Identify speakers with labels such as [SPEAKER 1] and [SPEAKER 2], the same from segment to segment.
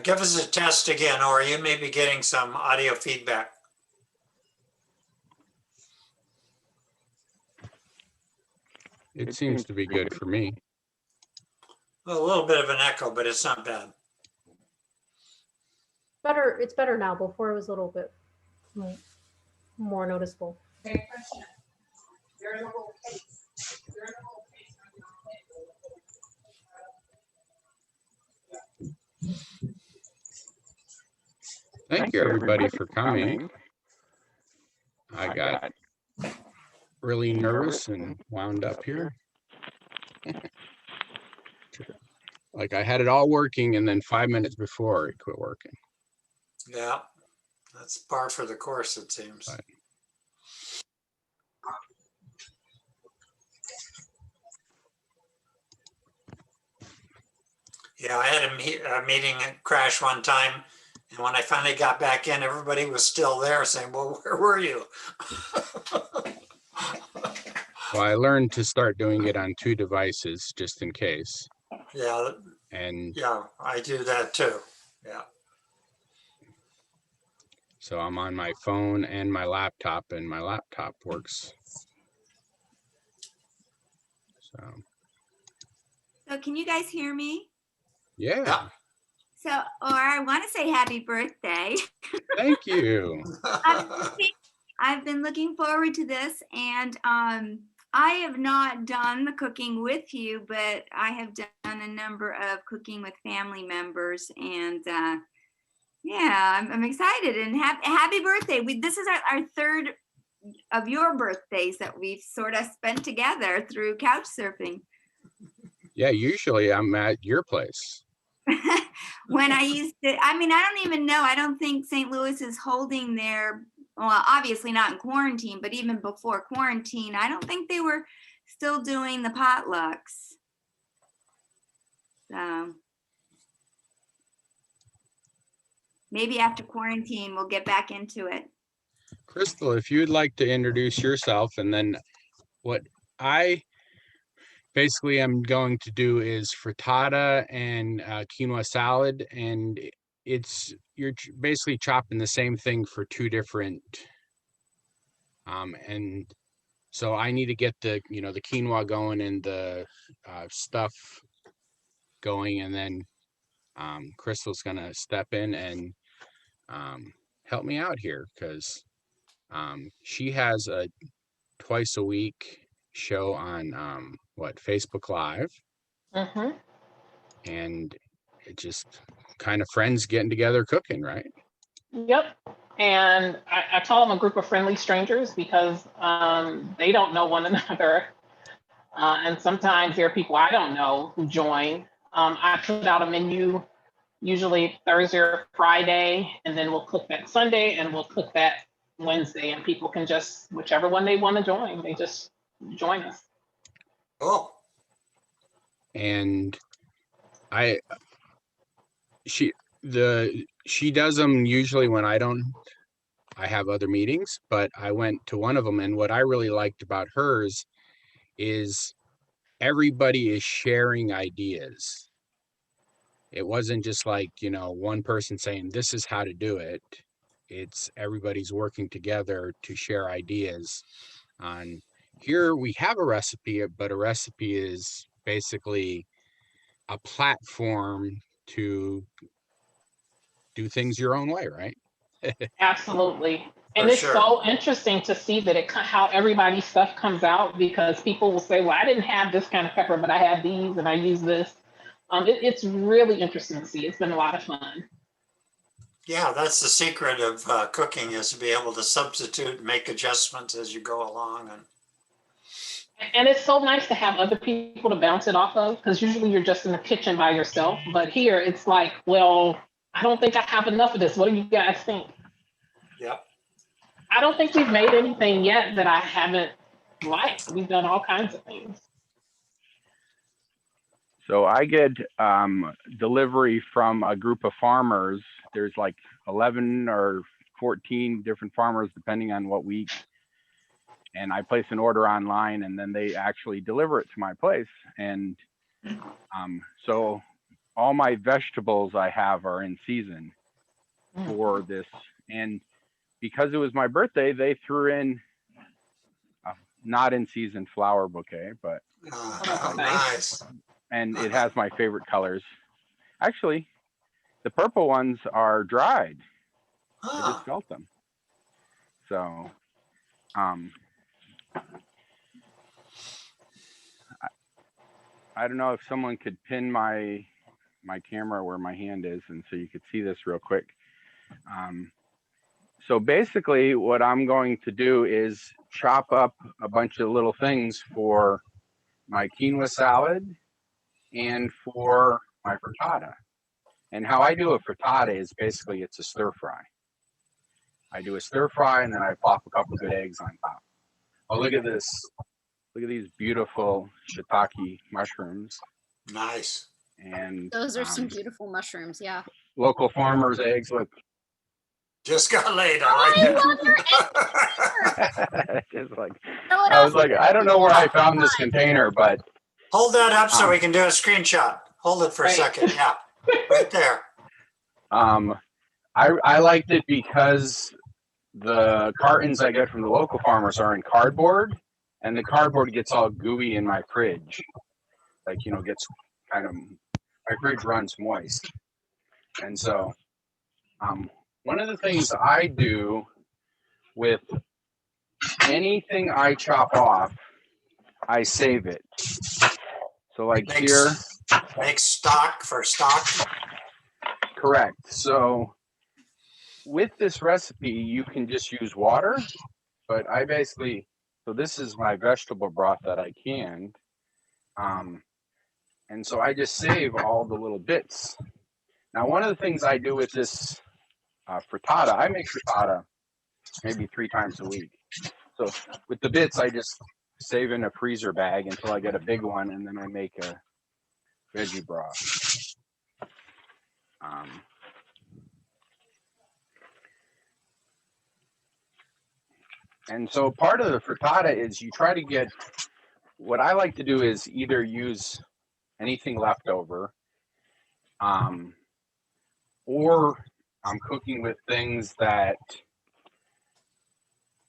[SPEAKER 1] Give us a test again, or you may be getting some audio feedback.
[SPEAKER 2] It seems to be good for me.
[SPEAKER 1] A little bit of an echo, but it's not bad.
[SPEAKER 3] Better, it's better now. Before it was a little bit more noticeable.
[SPEAKER 2] Thank you, everybody, for coming. I got really nervous and wound up here. Like I had it all working, and then 5 minutes before it quit working.
[SPEAKER 1] Yeah, that's par for the course, it seems.
[SPEAKER 2] But
[SPEAKER 1] yeah, I had a meeting crash one time, and when I finally got back in, everybody was still there saying, well, where were you?
[SPEAKER 2] well, I learned to start doing it on 2 devices just in case.
[SPEAKER 1] Yeah,
[SPEAKER 2] And
[SPEAKER 1] yeah, I do that too. Yeah.
[SPEAKER 2] so I'm on my phone and my laptop, and my laptop works.
[SPEAKER 4] So can you guys hear me?
[SPEAKER 2] Yeah.
[SPEAKER 4] So, or I want to say happy birthday.
[SPEAKER 2] Thank you.
[SPEAKER 4] I've been looking forward to this, and I have not done the cooking with you, but I have done a number of cooking with family members, and yeah, I'm excited, and happy birthday. This is our third of your birthdays that we've sort of spent together through couch surfing.
[SPEAKER 2] Yeah, usually I'm at your place.
[SPEAKER 4] When I used to, I mean, I don't even know. I don't think St. Louis is holding their, well, obviously not in quarantine, but even before quarantine, I don't think they were still doing the potlucks. So maybe after quarantine, we'll get back into it.
[SPEAKER 2] Crystal, if you'd like to introduce yourself, and then what I basically am going to do is frittata and quinoa salad, and you're basically chopping the same thing for 2 different and so I need to get the the quinoa going and the stuff going, and then Crystal's gonna step in and help me out here, because she has a twice a week show on Facebook Live. And it just kind of friends getting together cooking, right?
[SPEAKER 5] Yep. And I call them a group of friendly strangers because they don't know one another. And sometimes there are people I don't know who join. I put out a menu usually Thursday or Friday, and then we'll cook that Sunday and we'll cook that Wednesday, and people can just, whichever one they want to join, they just join us.
[SPEAKER 1] Oh.
[SPEAKER 2] And she does them usually when I have other meetings, but I went to one of them, and what I really liked about hers is everybody is sharing ideas. It wasn't just like, one person saying this is how to do it. It's everybody's working together to share ideas on, here we have a recipe, but a recipe is basically a platform to do things your own way, right?
[SPEAKER 5] Absolutely. And
[SPEAKER 1] For
[SPEAKER 5] it's
[SPEAKER 1] sure.
[SPEAKER 5] so interesting to see that how everybody's stuff comes out, because people will say, well, I didn't have this kind of pepper, but I had these and I use this. It's really interesting to see. It's been a lot of fun.
[SPEAKER 1] Yeah, that's the secret of cooking, is to be able to substitute and make adjustments as you go along.
[SPEAKER 5] And it's so nice to have other people to bounce it off of, because usually you're just in the kitchen by yourself. But here it's like, well, I don't think I have enough of this. What do you guys think?
[SPEAKER 1] Yep.
[SPEAKER 5] I don't think we've made anything yet that I haven't liked. We've done all kinds of things.
[SPEAKER 6] So I get delivery from a group of farmers. There's like 11 or 14 different farmers, depending on what week. And I place an order online, and then they actually deliver it to my place. And so all my vegetables I have are in season
[SPEAKER 5] Mm.
[SPEAKER 6] for this. And because it was my birthday, they threw in a not in season flower bouquet, but
[SPEAKER 1] Oh,
[SPEAKER 5] Nice.
[SPEAKER 1] nice.
[SPEAKER 6] and it has my favorite colors. Actually, the purple ones are dried. I
[SPEAKER 1] Huh.
[SPEAKER 6] just felt them. So, um, I don't know if someone could pin my camera where my hand is, and so you could see this real quick. So basically, what I'm going to do is chop up a bunch of little things for my quinoa salad and for my frittata. And how I do a frittata is basically it's a stir fry. I do a stir fry and then I pop a couple good eggs on top. Oh, look at this. Look at these beautiful shiitake mushrooms.
[SPEAKER 1] Nice.
[SPEAKER 6] And
[SPEAKER 7] Those are some beautiful mushrooms. Yeah.
[SPEAKER 6] local farmers' eggs. Look,
[SPEAKER 1] Just got laid.
[SPEAKER 7] Oh,
[SPEAKER 1] I
[SPEAKER 7] I
[SPEAKER 1] like
[SPEAKER 7] love your
[SPEAKER 1] that.
[SPEAKER 6] just like
[SPEAKER 7] Throw it
[SPEAKER 6] I was
[SPEAKER 7] off
[SPEAKER 6] like,
[SPEAKER 7] your
[SPEAKER 6] I don't know where I found this
[SPEAKER 7] line.
[SPEAKER 6] container, but
[SPEAKER 1] Hold that up so we can do a screenshot. Hold it for a
[SPEAKER 5] Right.
[SPEAKER 1] second. Yeah, right there.
[SPEAKER 6] I liked it because the cartons I get from the local farmers are in cardboard, and the cardboard gets all gooey in my fridge. Like, gets kind of, my fridge runs moist. And so, one of the things I do with anything I chop off, I save it. So like here,
[SPEAKER 1] Make stock for stock.
[SPEAKER 6] correct. So with this recipe, you can just use water, but I basically, so this is my vegetable broth that I canned. And so I just save all the little bits. Now, one of the things I do with this frittata, I make frittata maybe 3 times a week. So with the bits, I just save in a freezer bag until I get a big one, and then I make a veggie broth. And so part of the frittata is you try to get, what I like to do is either use anything left over, or I'm cooking with things that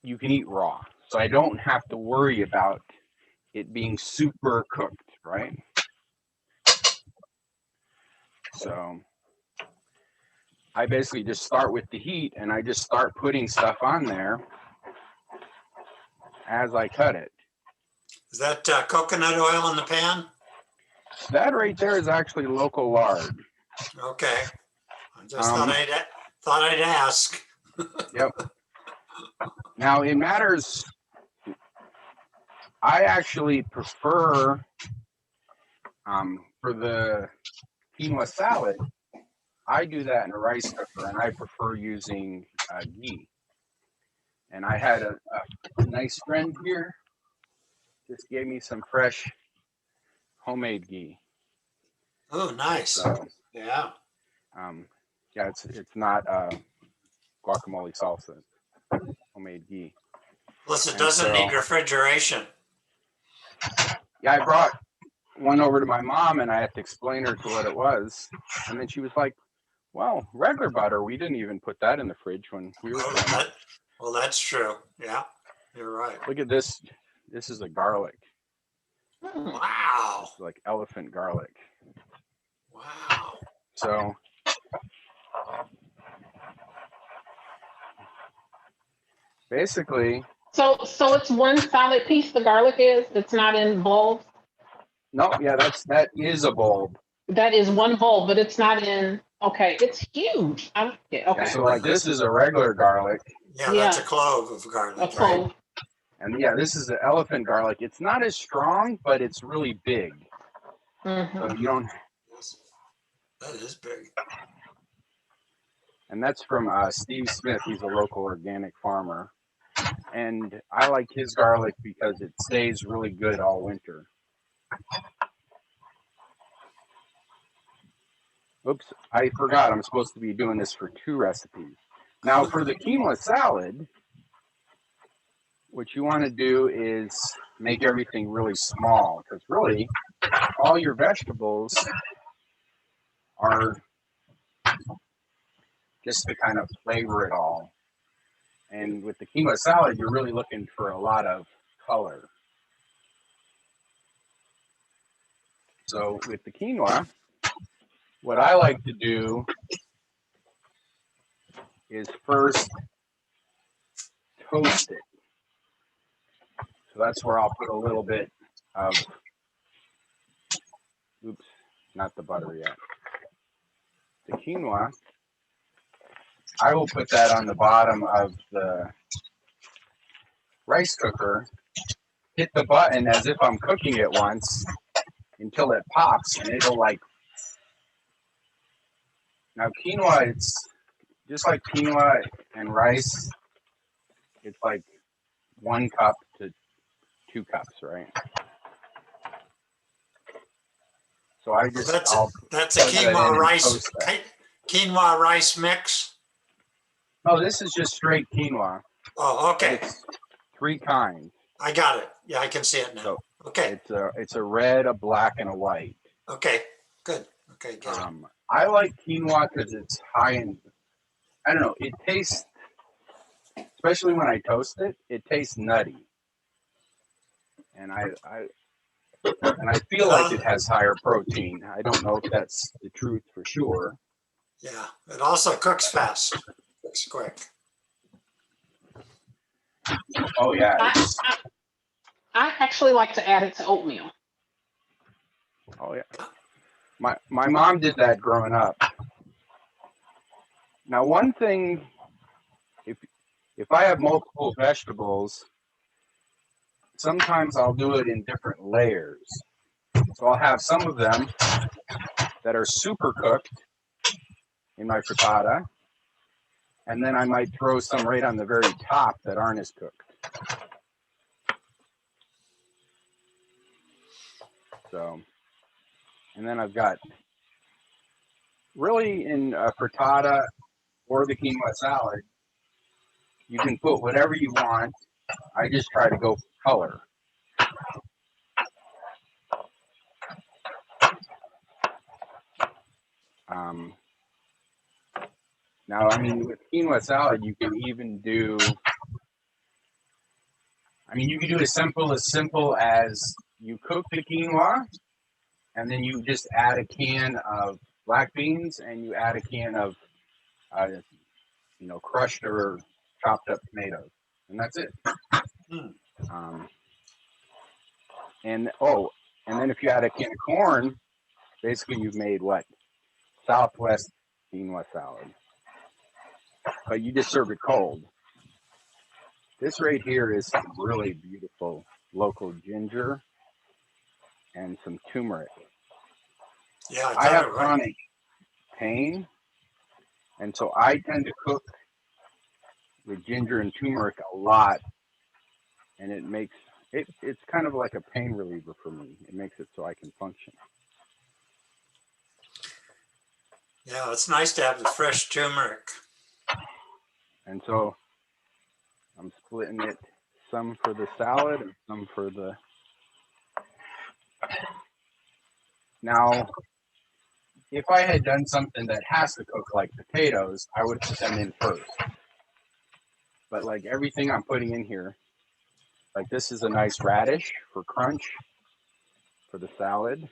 [SPEAKER 6] you can eat raw. So I don't have to worry about it being super cooked, right? So I basically just start with the heat and I just start putting stuff on there as I cut it.
[SPEAKER 1] Is that coconut oil in the pan?
[SPEAKER 6] That right there is actually local lard.
[SPEAKER 1] Okay. I just thought I'd ask.
[SPEAKER 6] Yep. Now it matters. I actually prefer for the quinoa salad, I do that in a rice cooker, and I prefer using ghee. And I had a nice friend here just gave me some fresh homemade ghee.
[SPEAKER 1] Oh, nice.
[SPEAKER 6] So,
[SPEAKER 1] Yeah.
[SPEAKER 6] yeah, it's not guacamole salsa, homemade ghee.
[SPEAKER 1] Plus, it
[SPEAKER 6] And
[SPEAKER 1] doesn't
[SPEAKER 6] so-
[SPEAKER 1] need refrigeration.
[SPEAKER 6] Yeah, I brought one over to my mom, and I had to explain her to what it was, and then she was like, "Well, regular butter, we didn't even put that in the fridge when we were
[SPEAKER 1] Oh,
[SPEAKER 6] growing up."
[SPEAKER 1] well, that's true. Yeah, you're right.
[SPEAKER 6] Look at this. This is a garlic.
[SPEAKER 5] Mm.
[SPEAKER 1] Wow.
[SPEAKER 6] It's like elephant garlic.
[SPEAKER 1] Wow.
[SPEAKER 6] So basically,
[SPEAKER 5] So it's one solid piece, the garlic is, it's not in bulbs?
[SPEAKER 6] no, yeah, that is a bulb.
[SPEAKER 5] That is one bulb, but it's not in, okay, it's huge. I like it,
[SPEAKER 6] Yeah,
[SPEAKER 5] okay.
[SPEAKER 6] so like this is a regular garlic,
[SPEAKER 1] Yeah, that's a
[SPEAKER 5] Yeah.
[SPEAKER 1] clove of garlic.
[SPEAKER 5] A
[SPEAKER 1] right?
[SPEAKER 5] clove.
[SPEAKER 6] and yeah, this is the elephant garlic. It's not as strong, but it's really big.
[SPEAKER 5] Mhm.
[SPEAKER 6] So you don't,
[SPEAKER 1] Yes. That is big.
[SPEAKER 6] and that's from Steve Smith. He's a local organic farmer, and I like his garlic because it stays really good all winter. Oops, I forgot. I'm supposed to be doing this for 2 recipes. Now for the quinoa salad, what you want to do is make everything really small, because really all your vegetables
[SPEAKER 2] are just to kind of flavor it all. And with the quinoa salad, you're really looking for a lot of color. So with the quinoa, what I like to do is first toast it. So that's where I'll put a little bit of, oops, not the butter yet. The quinoa, I will put that on the bottom of the rice cooker, hit the button as if I'm cooking it once until it pops, and it'll like, now quinoa, it's just like quinoa and rice, it's like 1 cup to 2 cups, right? So I just,
[SPEAKER 1] That's
[SPEAKER 2] I'll
[SPEAKER 1] that's a
[SPEAKER 2] plug that in
[SPEAKER 1] quinoa
[SPEAKER 2] and
[SPEAKER 1] rice,
[SPEAKER 2] toast that.
[SPEAKER 1] quinoa rice mix.
[SPEAKER 2] Oh, this is just straight quinoa.
[SPEAKER 1] Oh, okay.
[SPEAKER 2] It's 3 kinds.
[SPEAKER 1] I got it. Yeah, I can see it now.
[SPEAKER 2] So
[SPEAKER 1] Okay.
[SPEAKER 2] it's a red, a black, and a white.
[SPEAKER 1] Okay. Good. Okay. Good.
[SPEAKER 2] I like quinoa because it's high in, I don't know, it tastes, especially when I toast it, it tastes nutty. And I feel like it has higher protein. I don't know if that's the truth for sure.
[SPEAKER 1] Yeah. It also cooks fast. Cooks quick.
[SPEAKER 2] Oh yeah.
[SPEAKER 5] I actually like to add it to oatmeal.
[SPEAKER 2] Oh yeah. My mom did that growing up. Now one thing, if I have multiple vegetables, sometimes I'll do it in different layers. So I'll have some of them that are super cooked in my frittata, and then I might throw some right on the very top that aren't as cooked. So, and then I've got, really in a frittata or the quinoa salad, you can put whatever you want. I just try to go for color. Now, I mean, with quinoa salad, you can even do, I mean, you can do as simple as you cook the quinoa, and then you just add a can of black beans, and you add a can of, crushed or chopped up tomatoes, and that's it. And then if you add a can of corn, basically you've made what? Southwest quinoa salad. But you just serve it cold. This right here is some really beautiful local ginger and some turmeric.
[SPEAKER 1] Yeah.
[SPEAKER 2] I have chronic pain, and so I tend to cook with ginger and turmeric a lot, and it makes it's kind of like a pain reliever for me. It makes it so I can function.
[SPEAKER 1] Yeah. It's nice to have the fresh turmeric.
[SPEAKER 2] And so I'm splitting it, some for the salad and some for the, now, if I had done something that has to cook like potatoes, I would put them in first. But like everything I'm putting in here, like this is a nice radish for crunch for the salad.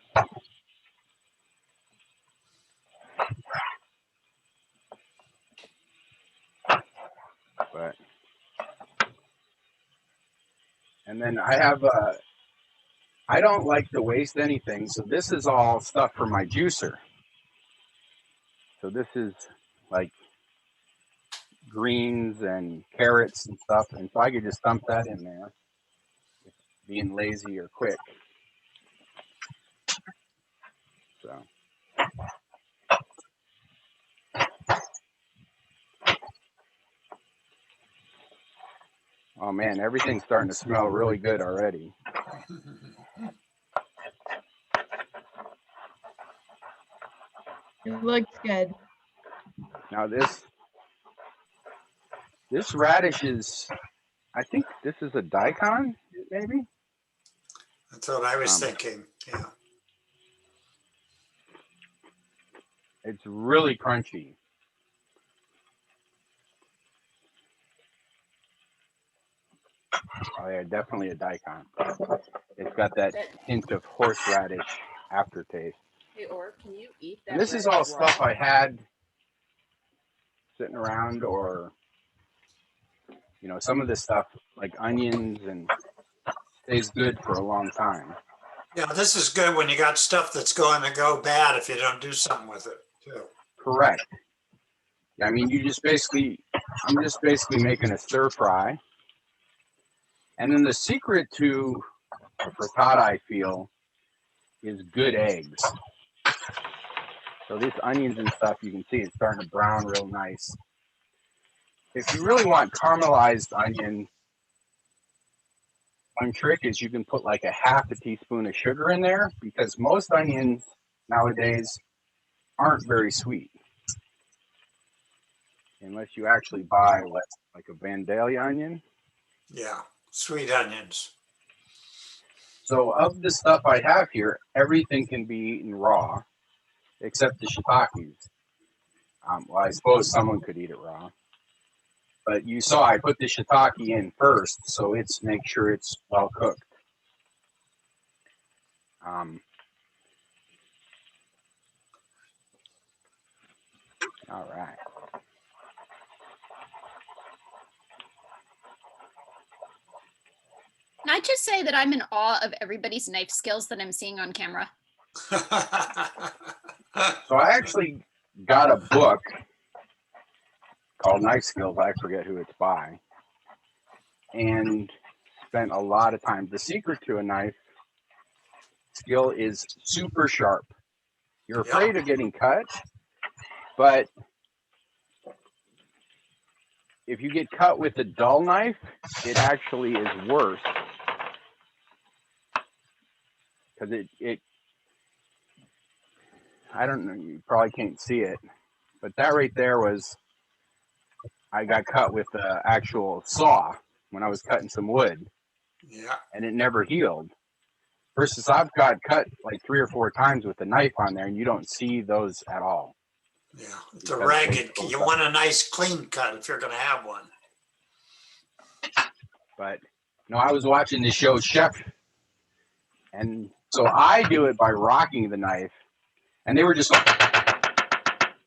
[SPEAKER 2] But, and then I have I don't like to waste anything, so this is all stuff for my juicer. So this is like greens and carrots and stuff, and so I could just dump that in there, being lazy or quick. So. Oh man, everything's starting to smell really good already.
[SPEAKER 8] It looks good.
[SPEAKER 2] Now this radish is, I think this is a daikon, maybe?
[SPEAKER 1] That's what I was thinking. Yeah.
[SPEAKER 6] It's really crunchy. Oh yeah, definitely a daikon. It's got that hint of horseradish aftertaste.
[SPEAKER 7] Hey, or can you eat that?
[SPEAKER 6] And this is
[SPEAKER 7] radish
[SPEAKER 6] all stuff
[SPEAKER 7] raw?
[SPEAKER 6] I had sitting around, or some of this stuff like onions and stays good for a long time.
[SPEAKER 1] Yeah, this is good when you got stuff that's going to go bad if you don't do something with it too.
[SPEAKER 6] Correct. I mean, I'm just basically making a stir fry. And then the secret to a frittata, I feel, is good eggs. So these onions and stuff, you can see it's starting to brown real nice. If you really want caramelized onion, one trick is you can put like a half a teaspoon of sugar in there, because most onions nowadays aren't very sweet. Unless you actually buy like a Vandalia onion.
[SPEAKER 1] Yeah, sweet onions.
[SPEAKER 6] So of the stuff I have here, everything can be eaten raw, except the shiitakes. Well, I suppose someone could eat it raw. But you saw I put the shiitake in first, so make sure it's well cooked. All right.
[SPEAKER 7] Can I just say that I'm in awe of everybody's knife skills that I'm seeing on camera?
[SPEAKER 6] So I actually got a book called Knife Skills. I forget who it's by. And spent a lot of time. The secret to a knife skill is super sharp. You're afraid of getting cut, but if you get cut with a dull knife, it actually is worse. Because I don't know, you probably can't see it, but that right there was, I got cut with the actual saw when I was cutting some wood.
[SPEAKER 1] Yeah.
[SPEAKER 6] And it never healed. Versus I've got cut like 3 or 4 times with the knife on there, and you don't see those at all.
[SPEAKER 1] Yeah, it's a ragged, you want a nice clean cut if you're going to have one.
[SPEAKER 6] But no, I was watching the show Chef, and so I do it by rocking the knife, and they were just like,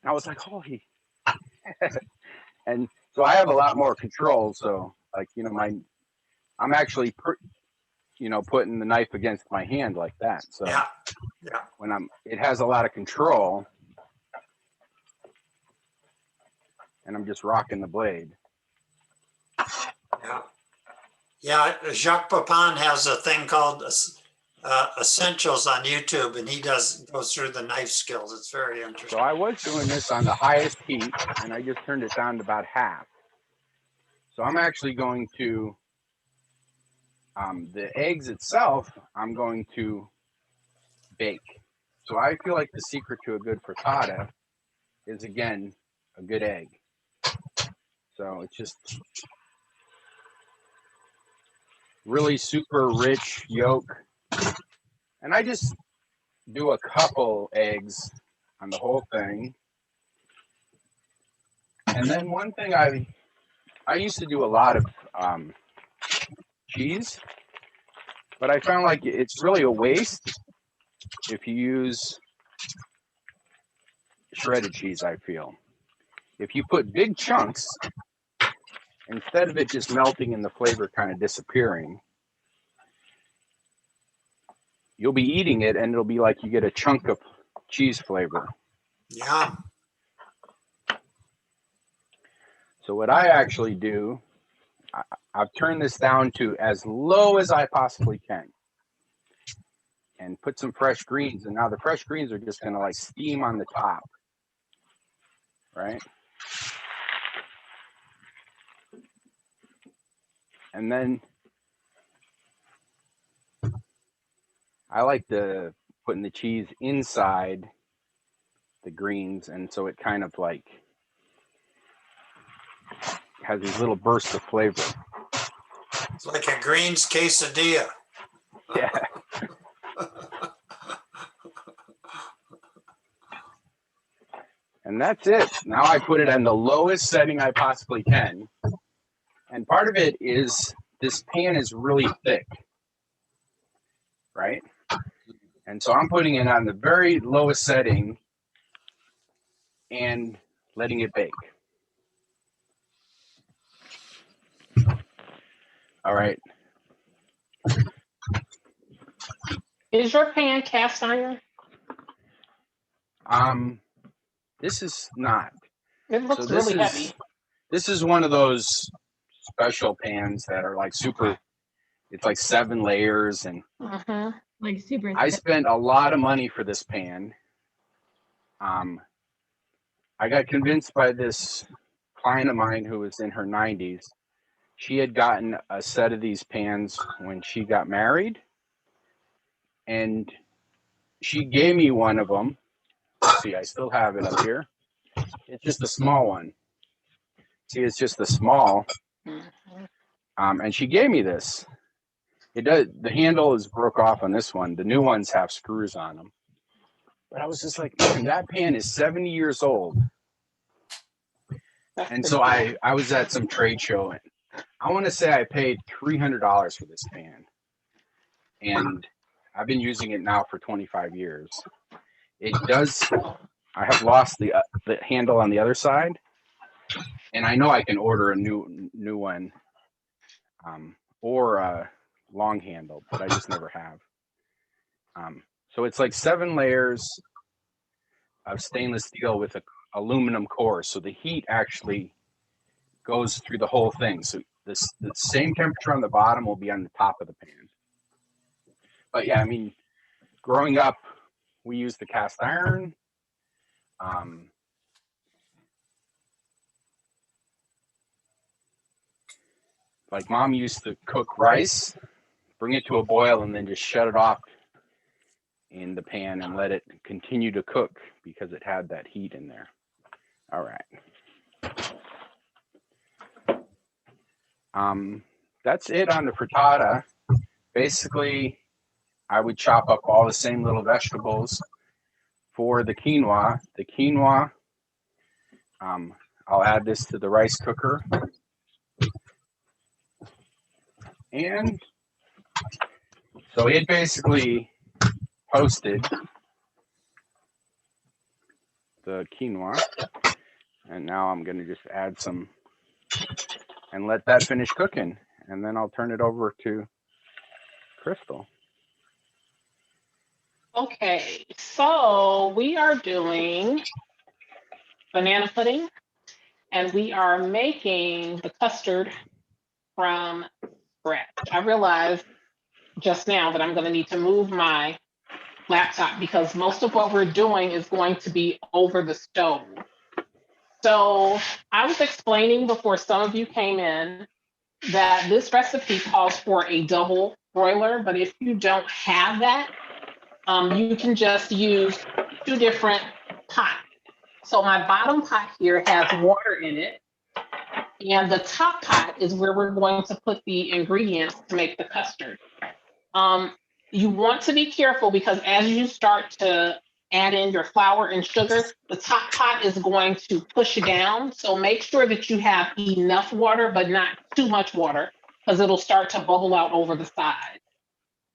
[SPEAKER 6] I was like, holy. And so I have a lot more control. So like, I'm actually, putting the knife against my hand like that. So
[SPEAKER 1] yeah.
[SPEAKER 6] when it has a lot of control, and I'm just rocking the blade.
[SPEAKER 1] Yeah. Yeah, Jacques Pepin has a thing called Essentials on YouTube, and he goes through the knife skills. It's very interesting.
[SPEAKER 6] So I was doing this on the highest heat, and I just turned it down to about half. So I'm actually going to, the eggs itself, I'm going to bake. So I feel like the secret to a good frittata is, again, a good egg. So it's just really super rich yolk. And I just do a couple eggs on the whole thing. And then one thing I used to do a lot of cheese, but I found like it's really a waste if you use shredded cheese, I feel. If you put big chunks, instead of it just melting and the flavor kind of disappearing, you'll be eating it and it'll be like you get a chunk of cheese flavor.
[SPEAKER 1] Yeah.
[SPEAKER 6] So what I actually do, I've turned this down to as low as I possibly can and put some fresh greens. And now the fresh greens are just going to like steam on the top, right? And then I like putting the cheese inside the greens, and so it kind of like has these little bursts of flavor.
[SPEAKER 1] It's like a greens quesadilla.
[SPEAKER 6] Yeah.
[SPEAKER 2] And that's it. Now I put it on the lowest setting I possibly can. And part of it is this pan is really thick, right? And so I'm putting it on the very lowest setting and letting it bake. All right.
[SPEAKER 5] Is your pan cast iron?
[SPEAKER 2] This is not.
[SPEAKER 5] It
[SPEAKER 2] So
[SPEAKER 5] looks
[SPEAKER 2] this
[SPEAKER 5] really
[SPEAKER 2] is
[SPEAKER 5] heavy.
[SPEAKER 2] this is one of those special pans that are like super. It's like 7 layers, and
[SPEAKER 5] Mhm.
[SPEAKER 8] Like super
[SPEAKER 2] I
[SPEAKER 8] thick.
[SPEAKER 2] spent a lot of money for this pan. I got convinced by this client of mine who was in her 90s. She had gotten a set of these pans when she got married, and she gave me one of them. Let's see, I still have it up here. It's just a small one. See, it's just the small.
[SPEAKER 5] Mhm.
[SPEAKER 2] And she gave me this. It does. The handle is broke off on this one. The new ones have screws on them. But I was just like, man, that pan is 70 years old.
[SPEAKER 5] That's
[SPEAKER 2] And
[SPEAKER 5] pretty
[SPEAKER 2] so
[SPEAKER 5] cool.
[SPEAKER 2] I was at some trade show, and I want to say I paid $300 for this pan. And I've been using it now for 25 years. It does. I have lost the handle on the other side, and I know I can order a new one, or a long handle, but I just never have. So it's like 7 layers of stainless steel with a aluminum core, so the heat actually goes through the whole thing. So the same temperature on the bottom will be on the top of the pan. But yeah, I mean, growing up, we used the cast iron. Like mom used to cook rice, bring it to a boil, and then just shut it off in the pan and let it continue to cook because it had that heat in there. All right. That's it on the frittata. Basically, I would chop up all the same little vegetables for the quinoa. The quinoa, I'll add this to the rice cooker. And so it basically toasted the quinoa. And now I'm going to just add some and let that finish cooking. And then I'll turn it over to Crystal.
[SPEAKER 5] Okay, so we are doing banana pudding, and we are making the custard from scratch. I realized just now that I'm going to need to move my laptop because most of what we're doing is going to be over the stove. So I was explaining before some of you came in that this recipe calls for a double broiler, but if you don't have that, you can just use 2 different pots. So my bottom pot here has water in it, and the top pot is where we're going to put the ingredients to make the custard. You want to be careful because as you start to add in your flour and sugar, the top pot is going to push down. So make sure that you have enough water, but not too much water, because it'll start to bubble out over the side.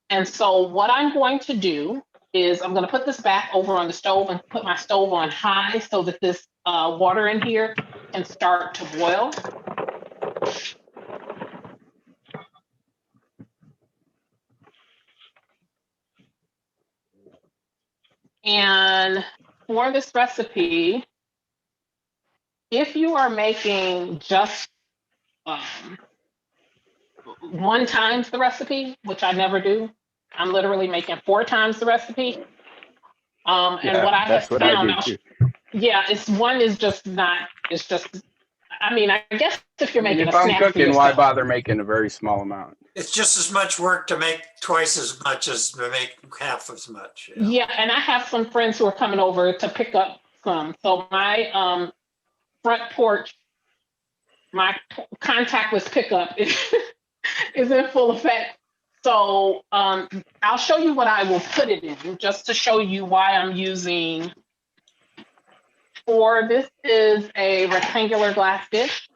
[SPEAKER 5] And so what I'm going to do is I'm going to put this back over on the stove and put my stove on high so that this water in here can start to boil. And for this recipe, if you are making just 1 times the recipe, which I never do, I'm literally making 4 times the recipe. And what I have
[SPEAKER 6] that's what I
[SPEAKER 5] found,
[SPEAKER 6] do too.
[SPEAKER 5] yeah, one is just not, it's just, I mean, I guess if you're
[SPEAKER 2] I mean,
[SPEAKER 5] making
[SPEAKER 2] if
[SPEAKER 5] a
[SPEAKER 2] I'm
[SPEAKER 5] snack for
[SPEAKER 2] cooking, why
[SPEAKER 5] yourself.
[SPEAKER 2] bother making a very small amount?
[SPEAKER 1] It's just as much work to make twice as much as to make half as much. Yeah.
[SPEAKER 5] Yeah, and I have some friends who are coming over to pick up some. So my front porch, my contactless pickup is in full effect. So I'll show you what I will put it in just to show you why I'm using for. This is a rectangular glass dish.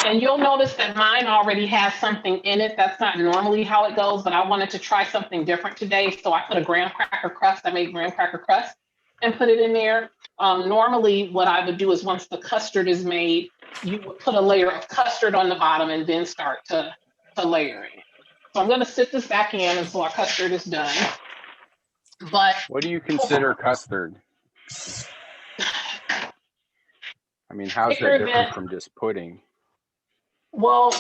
[SPEAKER 5] And you'll notice that mine already has something in it. That's not normally how it goes, but I wanted to try something different today. So I put a graham cracker crust. I made graham cracker crust and put it in there. Normally what I would do is once the custard is made, you would put a layer of custard on the bottom and then start to layer it. So I'm gonna sit this back in until our custard is done. But
[SPEAKER 6] What do you consider custard? I mean, how's
[SPEAKER 5] thicker
[SPEAKER 6] that
[SPEAKER 5] than-
[SPEAKER 6] different from just pudding?
[SPEAKER 5] Well,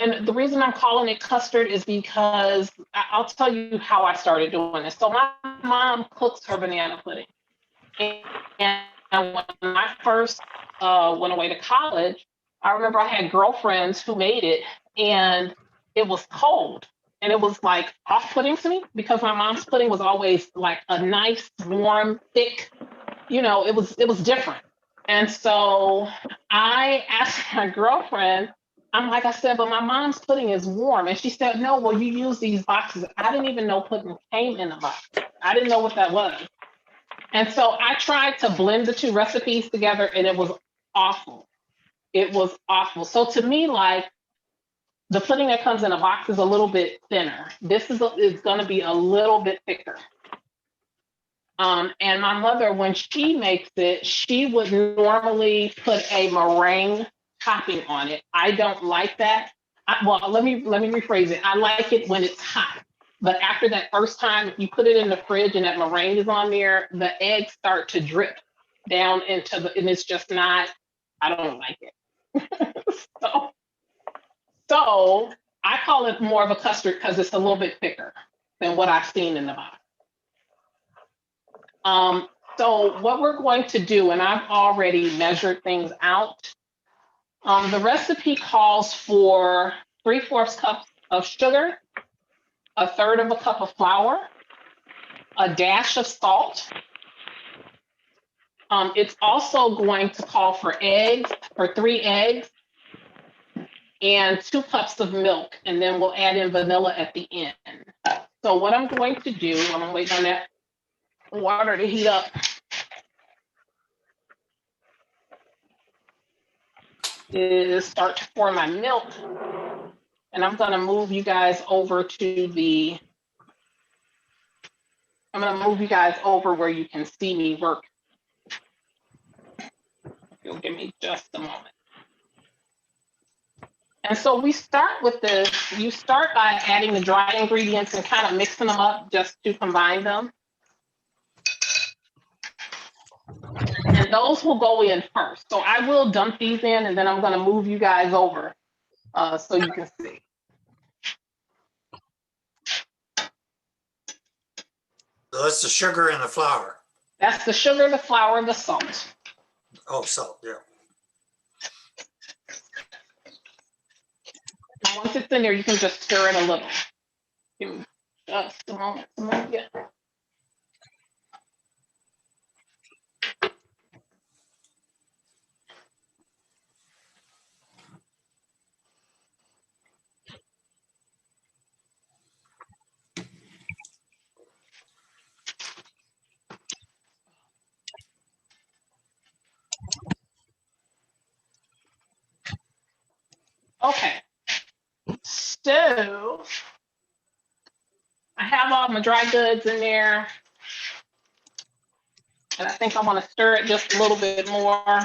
[SPEAKER 5] and the reason I'm calling it custard is because I'll tell you how I started doing this. So my mom cooks her banana pudding. And when I first went away to college, I remember I had girlfriends who made it and it was cold. And it was like off-putting to me because my mom's pudding was always like a nice, warm, thick, you know, it was different. And so I asked my girlfriend, I said, but my mom's pudding is warm. And she said, no, well, you use these boxes. I didn't even know pudding came in a box. I didn't know what that was. And so I tried to blend the two recipes together and it was awful. It was awful. So to me, like the pudding that comes in a box is a little bit thinner. This is going to be a little bit thicker. And my mother, when she makes it, she would normally put a meringue topping on it. I don't like that. Let me rephrase it. I like it when it's hot. But after that first time, if you put it in the fridge and that meringue is on there, the eggs start to drip down into and it's just not, I don't like it. So I call it more of a custard because it's a little bit thicker than what I've seen in the box. So what we're going to do, and I've already measured things out, the recipe calls for 3/4 cups of sugar, 1/3 cup of flour, a dash of salt. It's also going to call for eggs, for 3 eggs, and 2 cups of milk, and then we'll add in vanilla at the end. So what I'm going to do, I'm gonna wait on that water to heat up, is start to pour my milk. And I'm gonna move you guys over where you can see me work. You'll give me just a moment. And so we start with this, you start by adding the dry ingredients and kind of mixing them up just to combine them. And those will go in first. So I will dump these in and then I'm gonna move you guys over so you can see.
[SPEAKER 1] So that's the sugar and the flour.
[SPEAKER 5] That's the sugar, the flour, the salt.
[SPEAKER 1] Oh, salt, yeah.
[SPEAKER 5] And once it's in there, you can just stir it a little. Give me just a moment to move it. Okay, so I have all my dry goods in there. And I think I want to stir it just a little bit more.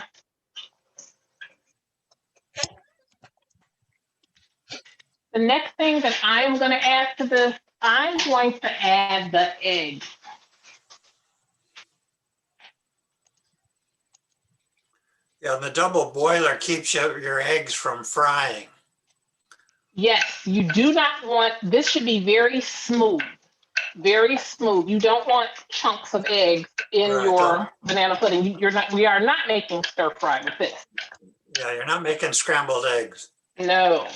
[SPEAKER 5] The next thing that I'm going to add to this, I'm going to add the eggs.
[SPEAKER 1] Yeah, the double boiler keeps your eggs from frying.
[SPEAKER 5] Yes, you do not want, this should be very smooth. Very smooth. You don't want chunks of eggs in
[SPEAKER 1] Right.
[SPEAKER 5] your banana pudding. We are not making stir fry with this.
[SPEAKER 1] Yeah, you're not making scrambled eggs.
[SPEAKER 5] No.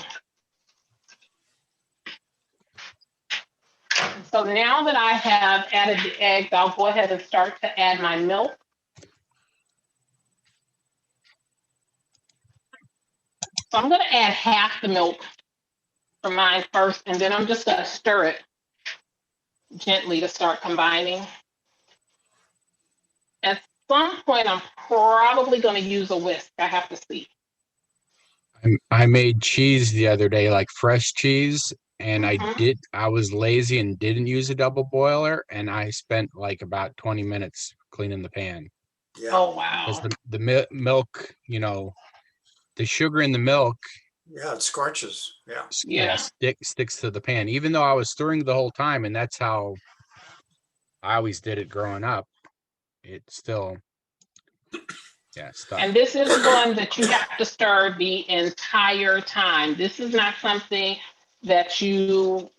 [SPEAKER 5] So now that I have added the eggs, I'll go ahead and start to add my milk. So I'm going to add half the milk for mine first, and then I'm just going to stir it gently to start combining. And some point, I'm probably going to use a whisk. I have to see.
[SPEAKER 2] I made cheese the other day, like fresh cheese, and
[SPEAKER 5] Mhm.
[SPEAKER 2] I was lazy and didn't use a double boiler, and I spent like about 20 minutes cleaning the pan.
[SPEAKER 1] Yeah,
[SPEAKER 5] Oh,
[SPEAKER 2] Because
[SPEAKER 5] wow.
[SPEAKER 2] the milk, the sugar in the milk,
[SPEAKER 1] yeah, it scorches. Yeah.
[SPEAKER 2] yeah,
[SPEAKER 5] Yeah.
[SPEAKER 2] sticks to the pan. Even though I was stirring the whole time, and that's how I always did it growing up, it still, yeah, stuck.
[SPEAKER 5] And this is one that you have to stir the entire time. This is not something that you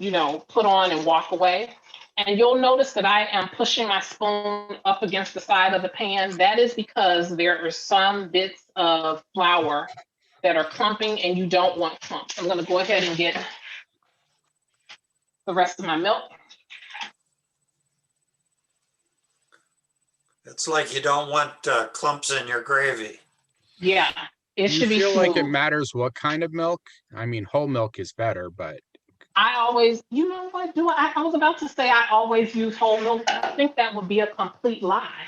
[SPEAKER 5] put on and walk away. And you'll notice that I am pushing my spoon up against the side of the pan. That is because there are some bits of flour that are clumping and you don't want clumps. I'm going to go ahead and get the rest of my milk.
[SPEAKER 1] It's like you don't want clumps in your gravy.
[SPEAKER 5] Yeah, it
[SPEAKER 2] Do you
[SPEAKER 5] should be
[SPEAKER 2] feel like it
[SPEAKER 5] smooth.
[SPEAKER 2] matters what kind of milk? I mean, whole milk is better, but
[SPEAKER 5] I always, you know what, I was about to say I always use whole milk. I think that would be a complete lie.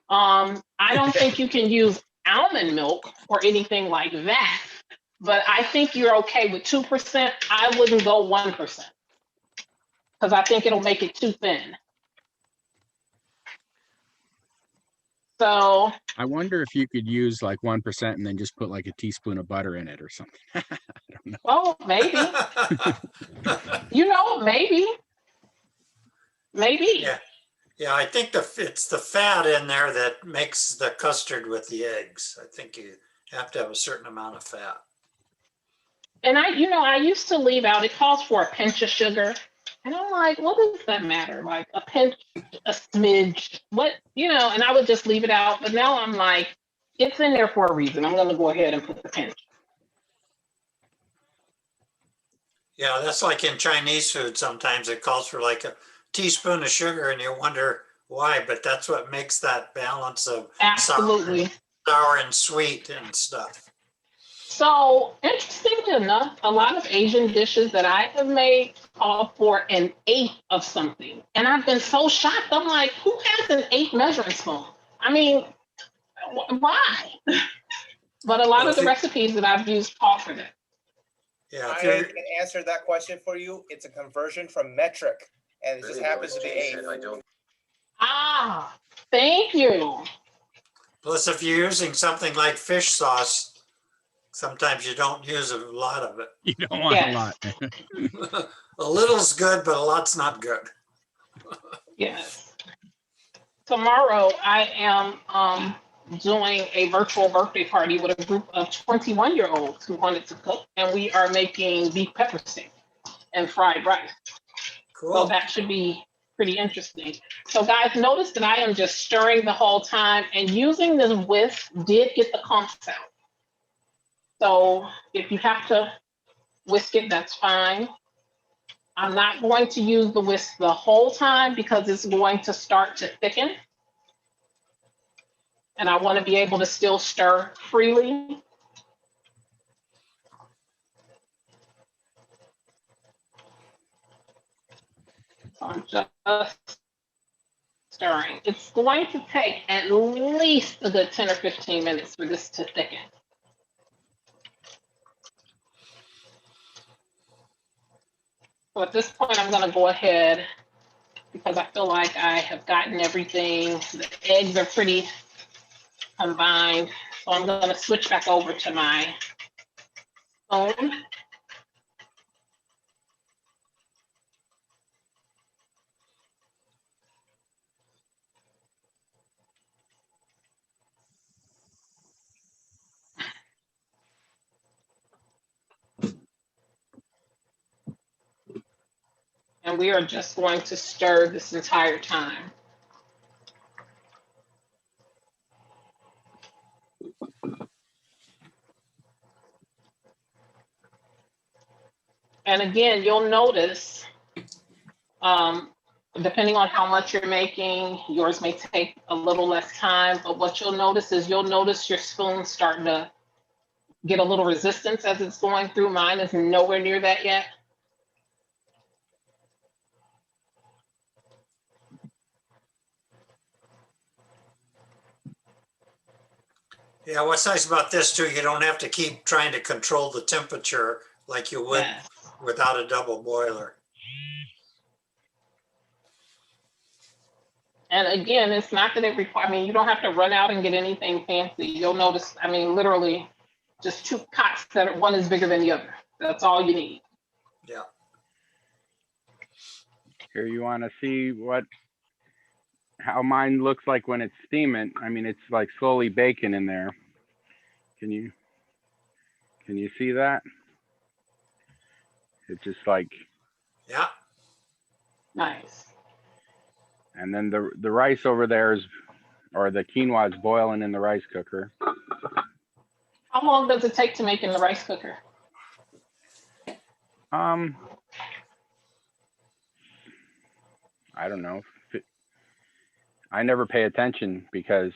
[SPEAKER 5] I don't think you can use almond milk or anything like that, but I think you're okay with 2%. I wouldn't go 1% because I think it'll make it too thin. So,
[SPEAKER 2] I wonder if you could use like 1% and then just put like a teaspoon of butter in it or something. I don't know.
[SPEAKER 5] oh, maybe, maybe, maybe.
[SPEAKER 1] Yeah, yeah, I think it's the fat in there that makes the custard with the eggs. I think you have to have a certain amount of fat.
[SPEAKER 5] And I used to leave out, it calls for a pinch of sugar. And I'm like, what does that matter? Like a pinch, a smidge, and I would just leave it out. But now I'm like, it's in there for a reason. I'm going to go ahead and put the pinch.
[SPEAKER 1] Yeah, that's like in Chinese food. Sometimes it calls for like a teaspoon of sugar and you wonder why, but that's what makes that balance of
[SPEAKER 5] Absolutely.
[SPEAKER 1] sour and sweet and stuff.
[SPEAKER 5] So, interestingly enough, a lot of Asian dishes that I have made call for an eighth of something. And I've been so shocked. I'm like, who has an eighth measuring spoon? I mean, why? But a lot
[SPEAKER 1] Well,
[SPEAKER 5] of the recipes that I've used call for that.
[SPEAKER 1] Yeah, if
[SPEAKER 8] I
[SPEAKER 1] you're,
[SPEAKER 8] can answer that question for you. It's a conversion from metric, and it just happens to be eighth.
[SPEAKER 5] Ah, thank you.
[SPEAKER 1] plus if you're using something like fish sauce, sometimes you don't use a lot of it.
[SPEAKER 2] You don't want a lot.
[SPEAKER 1] A little's good, but a lot's not good.
[SPEAKER 5] Yes. Tomorrow I am doing a virtual birthday party with a group of 21-year-olds who wanted to cook, and we are making beef pepper steak and fried rice. So
[SPEAKER 1] Cool.
[SPEAKER 5] that should be pretty interesting. So guys, notice that I am just stirring the whole time, and using this whisk did get the clumps out. So if you have to whisk it, that's fine. I'm not going to use the whisk the whole time because it's going to start to thicken. And I want to be able to still stir freely. So I'm just stirring. It's going to take at least a good 10 or 15 minutes for this to thicken. So at this point, I'm going to go ahead because I feel like I have gotten everything. The eggs are pretty combined. So I'm going to switch back over to my spoon. And we are just going to stir this entire time. And again, you'll notice, depending on how much you're making, yours may take a little less time, but what you'll notice is you'll notice your spoon starting to get a little resistance as it's going through. Mine is nowhere near that yet.
[SPEAKER 1] Yeah, what's nice about this too, you don't have to keep trying to control the temperature like you would
[SPEAKER 5] Yes.
[SPEAKER 1] without a double boiler.
[SPEAKER 5] And again, it's not that it requires, I mean, you don't have to run out and get anything fancy. You'll notice, I mean, literally just two pots that one is bigger than the other. That's all you need.
[SPEAKER 1] Yeah.
[SPEAKER 6] Here you want to see how mine looks like when it's steaming. I mean, it's like slowly baking in there. Can you see that? It's just like,
[SPEAKER 1] Yeah.
[SPEAKER 5] Nice.
[SPEAKER 6] and then the rice over there is, or the quinoa is boiling in the rice cooker.
[SPEAKER 5] How long does it take to make in the rice cooker?
[SPEAKER 6] I don't know. I never pay attention because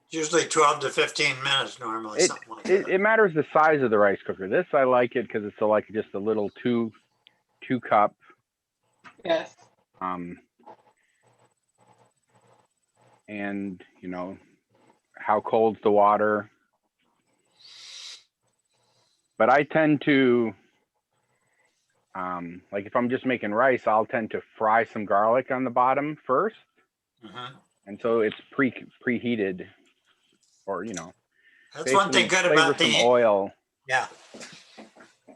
[SPEAKER 1] Usually 12 to 15 minutes normally, something like that.
[SPEAKER 6] it matters the size of the rice cooker. This, I like it because it's like just a little two cup.
[SPEAKER 5] Yes.
[SPEAKER 6] And you know, how cold's the water? But I tend to, like if I'm just making rice, I'll tend to fry some garlic on the bottom first.
[SPEAKER 1] Mhm.
[SPEAKER 6] And so it's preheated, or, you know,
[SPEAKER 1] That's one thing good
[SPEAKER 6] flavor
[SPEAKER 1] about
[SPEAKER 6] some
[SPEAKER 1] the,
[SPEAKER 6] oil,
[SPEAKER 1] yeah,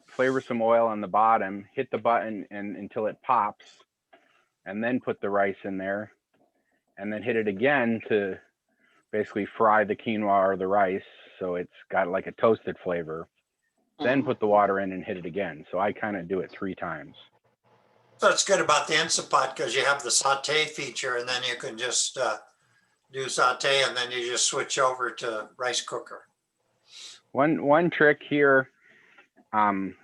[SPEAKER 6] flavor some oil on the bottom, hit the button and until it pops, and then put the rice in there, and then hit it again to basically fry the quinoa or the rice so it's got like a toasted flavor. Then put the water in and hit it again. So I kind of do it 3 times.
[SPEAKER 1] so it's good about the Instant Pot because you have the saute feature and then you can just do saute and then you just switch over to rice cooker.
[SPEAKER 6] One trick here, when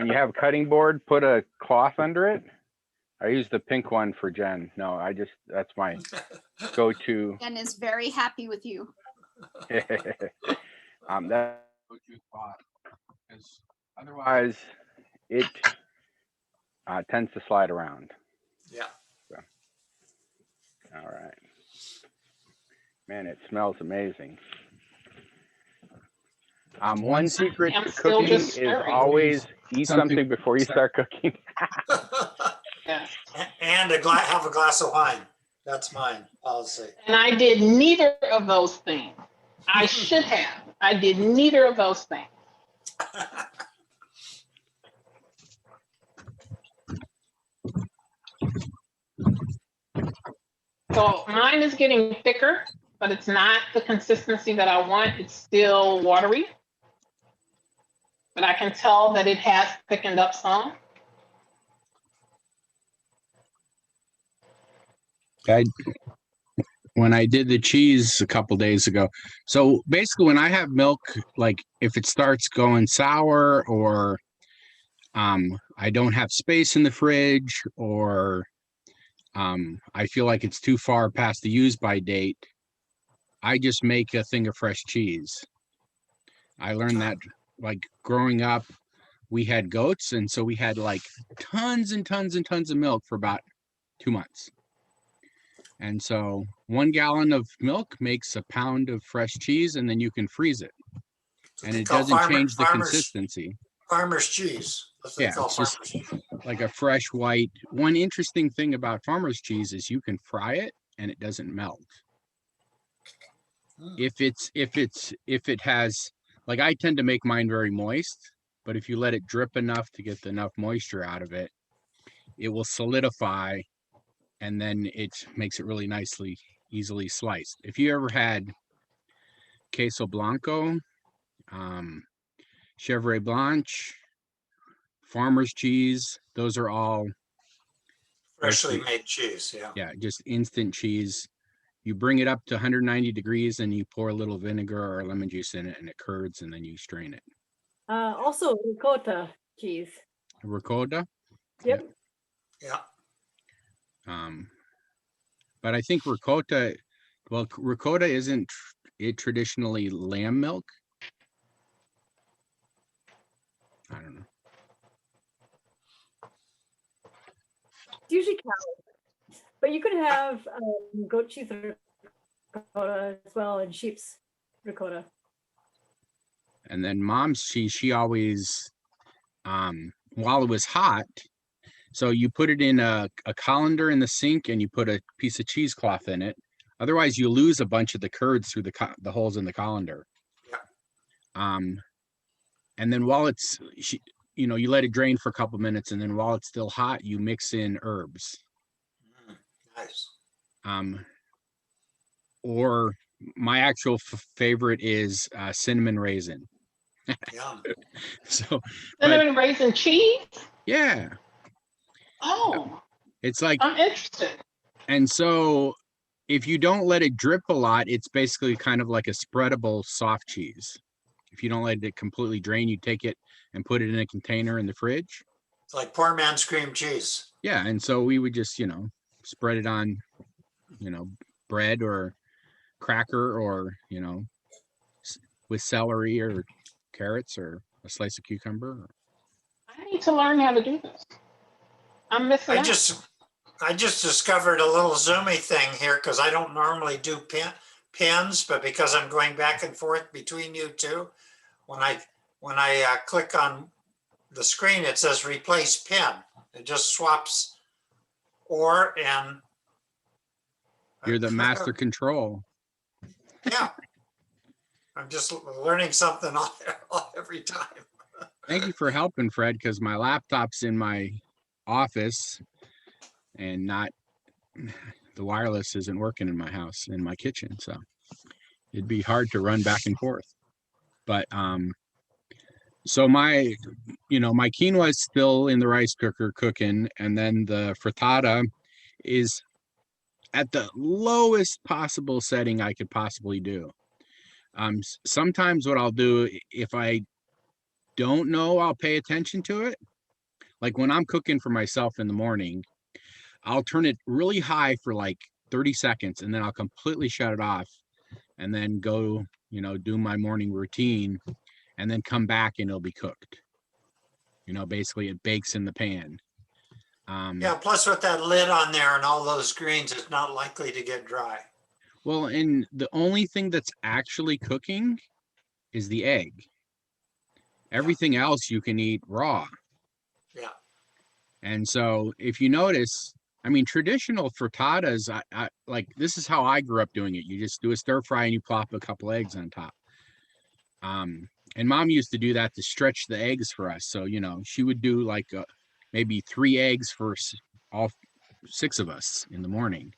[SPEAKER 6] you have a cutting board, put a cloth under it. I use the pink one for Jen. No, that's my go-to.
[SPEAKER 7] Jen is very happy with you.
[SPEAKER 6] That otherwise it tends to slide around.
[SPEAKER 1] Yeah.
[SPEAKER 6] So, all right. Man, it smells amazing. One secret
[SPEAKER 5] I'm
[SPEAKER 6] to
[SPEAKER 5] still
[SPEAKER 6] cooking
[SPEAKER 5] just
[SPEAKER 6] is
[SPEAKER 5] stirring.
[SPEAKER 6] always eat something before you start cooking.
[SPEAKER 5] Yes.
[SPEAKER 1] And have a glass of wine. That's mine policy.
[SPEAKER 5] And I did neither of those things. I should have. I did neither of those things. So mine is getting thicker, but it's not the consistency that I want. It's still watery. But I can tell that it has thickened up some.
[SPEAKER 2] When I did the cheese a couple days ago. So basically when I have milk, like if it starts going sour or I don't have space in the fridge or I feel like it's too far past the use by date, I just make a thing of fresh cheese. I learned that like growing up, we had goats, and so we had like tons and tons and tons of milk for about 2 months. And so 1 gallon of milk makes a pound of fresh cheese, and then you can freeze it. And it doesn't change the consistency.
[SPEAKER 1] Farmer's cheese. That's what
[SPEAKER 2] Yeah,
[SPEAKER 1] they call
[SPEAKER 2] it's just
[SPEAKER 1] farmer's cheese.
[SPEAKER 2] like a fresh white. One interesting thing about farmer's cheese is you can fry it and it doesn't melt. If it has, like I tend to make mine very moist, but if you let it drip enough to get enough moisture out of it, it will solidify and then it makes it really nicely, easily sliced. If you ever had queso blanco, chevre blanche, farmer's cheese, those are all
[SPEAKER 1] Freshly made cheese, yeah.
[SPEAKER 2] yeah, just instant cheese. You bring it up to 190 degrees and you pour a little vinegar or lemon juice in it and it curds and then you strain it.
[SPEAKER 3] Also ricotta cheese.
[SPEAKER 2] Ricotta?
[SPEAKER 3] Yep.
[SPEAKER 1] Yeah.
[SPEAKER 2] But I think ricotta, well, ricotta isn't it traditionally lamb milk? I don't know.
[SPEAKER 3] It's usually cow, but you could have goat cheese ricotta as well and sheep's ricotta.
[SPEAKER 2] And then mom's cheese, she always, while it was hot, so you put it in a colander in the sink and you put a piece of cheesecloth in it. Otherwise, you lose a bunch of the curds through the holes in the colander.
[SPEAKER 1] Yeah.
[SPEAKER 2] And then while it's, you know, you let it drain for a couple minutes, and then while it's still hot, you mix in herbs.
[SPEAKER 1] Nice.
[SPEAKER 2] Or my actual favorite is cinnamon raisin.
[SPEAKER 1] Yum.
[SPEAKER 2] So,
[SPEAKER 5] Cinnamon raisin cheese?
[SPEAKER 2] yeah,
[SPEAKER 5] Oh,
[SPEAKER 2] it's like,
[SPEAKER 5] I'm interested.
[SPEAKER 2] and so if you don't let it drip a lot, it's basically kind of like a spreadable soft cheese. If you don't let it completely drain, you take it and put it in a container in the fridge.
[SPEAKER 1] It's like poor man's cream cheese.
[SPEAKER 2] Yeah, and so we would just, you know, spread it on, you know, bread or cracker, or, you know, with celery or carrots or a slice of cucumber.
[SPEAKER 5] I need to learn how to do this. I'm missing
[SPEAKER 1] I
[SPEAKER 5] out.
[SPEAKER 1] just discovered a little zoomy thing here because I don't normally do pins, but because I'm going back and forth between you two, when I click on the screen, it says replace pin. It just swaps or and.
[SPEAKER 2] You're the master control.
[SPEAKER 1] Yeah. I'm just learning something every time.
[SPEAKER 2] Thank you for helping, Fred, because my laptop's in my office and not, the wireless isn't working in my house, in my kitchen. So it'd be hard to run back and forth. But so my, you know, my quinoa is still in the rice cooker cooking, and then the frittata is at the lowest possible setting I could possibly do. Sometimes what I'll do, if I don't know, I'll pay attention to it. Like when I'm cooking for myself in the morning, I'll turn it really high for like 30 seconds, and then I'll completely shut it off, and then go, you know, do my morning routine, and then come back and it'll be cooked. You know, basically it bakes in the pan.
[SPEAKER 1] Yeah, plus with that lid on there and all those greens, it's not likely to get dry.
[SPEAKER 2] Well, and the only thing that's actually cooking is the egg. Everything else you can eat raw.
[SPEAKER 1] Yeah.
[SPEAKER 2] And so if you notice, I mean, traditional frittatas, I like, this is how I grew up doing it. You just do a stir fry and you plop a couple eggs on top. And mom used to do that to stretch the eggs for us. So, you know, she would do like maybe 3 eggs for all 6 of us in the morning.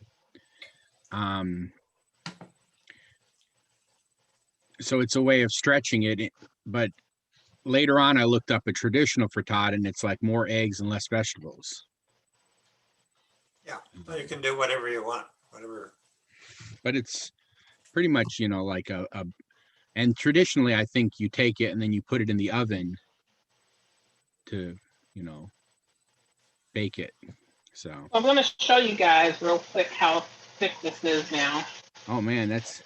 [SPEAKER 2] So it's a way of stretching it. But later on, I looked up a traditional frittata, and it's like more eggs and less vegetables.
[SPEAKER 1] Yeah, so you can do whatever you want, whatever.
[SPEAKER 2] But it's pretty much, you know, like and traditionally, I think you take it and then you put it in the oven to, you know, bake it. So
[SPEAKER 5] I'm going to show you guys real quick how thick this is now.
[SPEAKER 2] oh man, that's,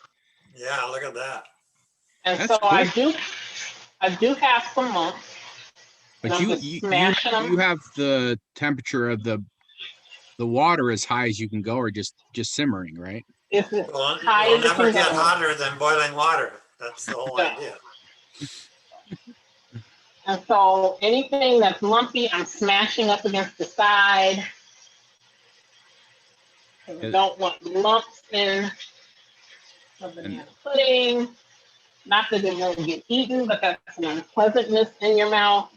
[SPEAKER 1] Yeah, look at that.
[SPEAKER 5] And
[SPEAKER 2] that's
[SPEAKER 5] so
[SPEAKER 2] quick.
[SPEAKER 5] I do have some lumps.
[SPEAKER 2] But
[SPEAKER 5] and I'm just smashing them.
[SPEAKER 2] you have the temperature of the water as high as you can go, or just simmering, right?
[SPEAKER 5] It's as
[SPEAKER 1] Well,
[SPEAKER 5] high
[SPEAKER 1] it'll
[SPEAKER 5] as it
[SPEAKER 1] never
[SPEAKER 5] can
[SPEAKER 1] get
[SPEAKER 5] go.
[SPEAKER 1] hotter than boiling water. That's the whole
[SPEAKER 5] Yeah.
[SPEAKER 1] idea.
[SPEAKER 5] And so anything that's lumpy, I'm smashing up against the side. I don't want lumps in the banana pudding. Not that it won't get eaten, but that's an unpleasantness in your mouth.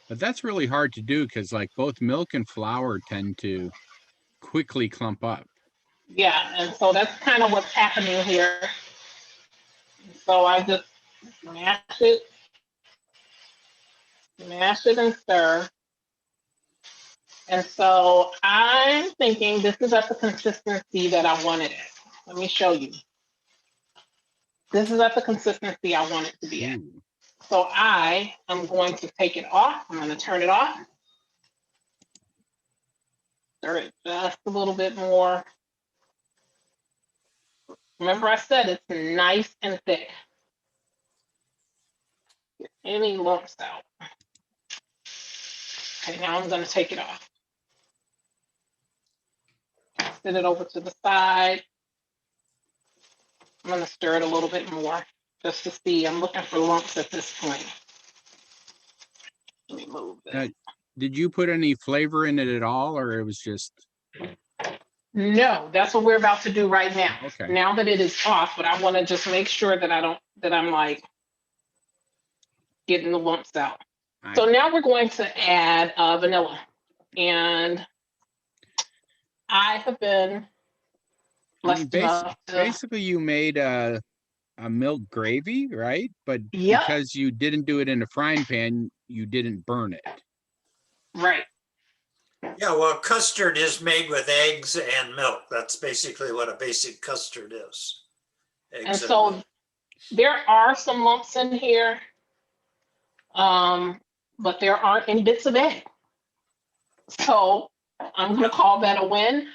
[SPEAKER 2] But that's really hard to do because like both milk and flour tend to quickly clump up.
[SPEAKER 5] Yeah, and so that's kind of what's happening here. So I just smash it and stir. And so I'm thinking this is at the consistency that I wanted it. Let me show you. This is at the consistency I want it to be at.
[SPEAKER 2] Ooh.
[SPEAKER 5] So I am going to take it off. I'm going to turn it off. Stir it just a little bit more. Remember I said it's nice and thick. Get any lumps out. Okay, now I'm going to take it off. Set it over to the side. I'm going to stir it a little bit more. just to see. I'm looking for lumps at this point. Let me move that.
[SPEAKER 2] Did you put any flavor in it at all, or it was just,
[SPEAKER 5] No, that's what we're about to do right now.
[SPEAKER 2] okay,
[SPEAKER 5] Now that it is off, but I want to just make sure that I'm like getting the lumps out. So now we're going to add vanilla. And I have been blessed enough to,
[SPEAKER 2] basically you made a milk gravy, right? But
[SPEAKER 5] Yep.
[SPEAKER 2] because you didn't do it in a frying pan, you didn't burn it.
[SPEAKER 5] right.
[SPEAKER 1] Yeah, well, custard is made with eggs and milk. That's basically what a basic custard is.
[SPEAKER 5] And
[SPEAKER 1] Eggs
[SPEAKER 5] so
[SPEAKER 1] milk.
[SPEAKER 5] there are some lumps in here, but there aren't any bits of egg. So I'm going to call that a win.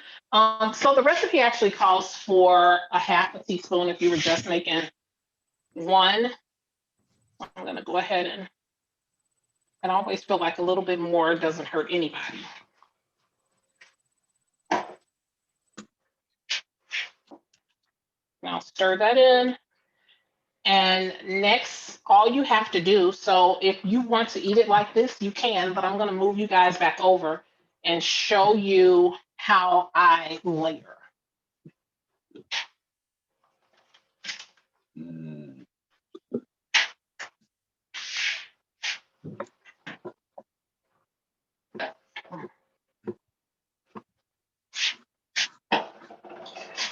[SPEAKER 5] So the recipe actually calls for a half a teaspoon if you were just making one. I'm going to go ahead and I always feel like a little bit more doesn't hurt anybody. Now stir that in. And next, all you have to do, so if you want to eat it like this, you can, but I'm going to move you guys back over and show you how I layer.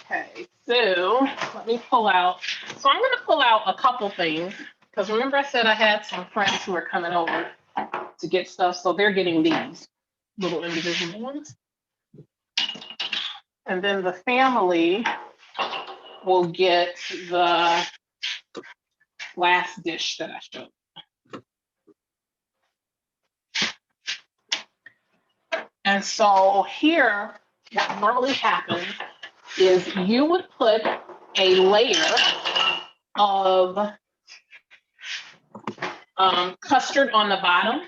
[SPEAKER 5] Okay, so let me pull out. So I'm going to pull out a couple things because remember I said I had some friends who are coming over to get stuff. So they're getting these little individual ones. And then the family will get the last dish that I showed. And so here, what normally happens is you would put a layer of custard on the bottom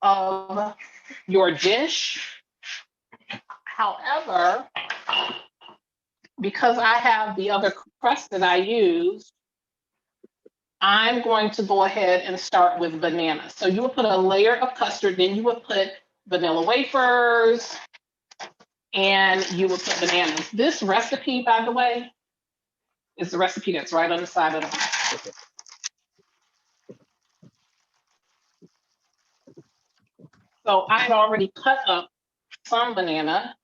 [SPEAKER 5] of your dish. However, because I have the other crust that I use, I'm going to go ahead and start with bananas. So you would put a layer of custard, then you would put vanilla wafers, and you would put bananas. This recipe, by the way, is the recipe that's right on the side of the box. So I've already cut up some banana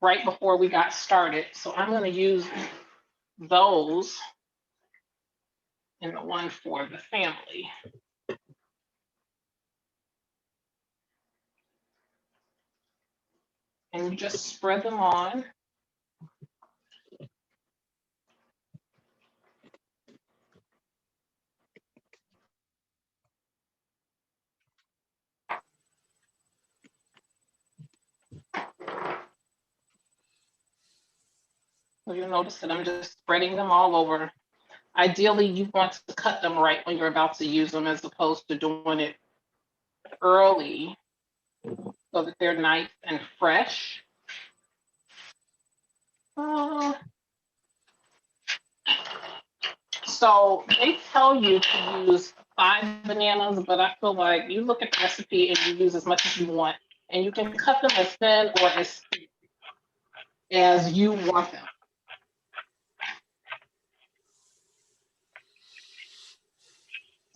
[SPEAKER 5] right before we got started. So I'm going to use those in the one for the family. And you just spread them on. So you'll notice that I'm just spreading them all over. Ideally, you want to cut them right when you're about to use them as opposed to doing it early so that they're nice and fresh. So they tell you to use 5 bananas, but I feel like you look at the recipe and you use as much as you want. And you can cut them as thin or as thick as you want them.